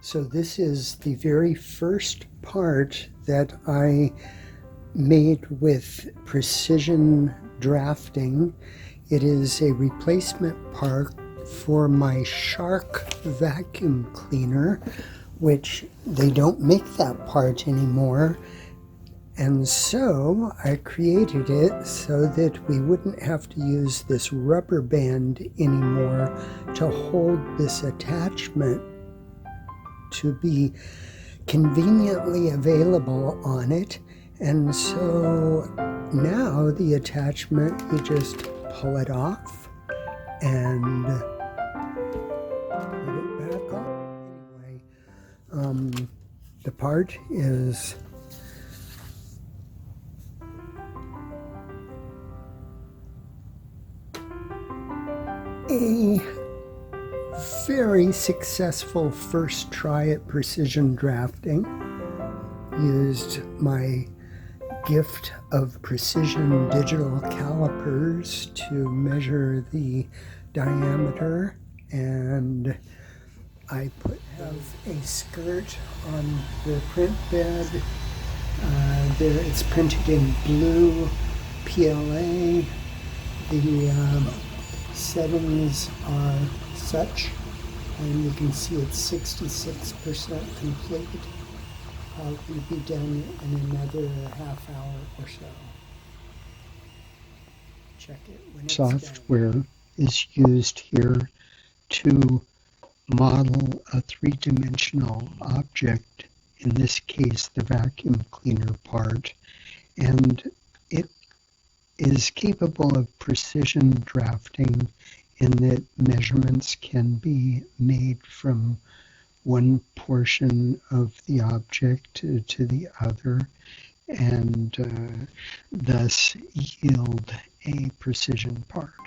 So this is the very first part that I made with precision drafting. It is a replacement part for my Shark vacuum cleaner, which they don't make that part anymore. And so I created it so that we wouldn't have to use this rubber band anymore to hold this attachment to be conveniently available on it. And so now the attachment, you just pull it off and put it back on. Anyway, the part is a very successful first try at precision drafting. Used my gift of precision digital calipers to measure the diameter, and I have a skirt on the print bed. It's printed in blue PLA. The settings are such, and you can see it's 66% complete. Probably be done in another half hour or so. Check it when it's software done. Is used here to model a three-dimensional object, in this case the vacuum cleaner part, and it is capable of precision drafting in that measurements can be made from one portion of the object to the other, and thus yield a precision part.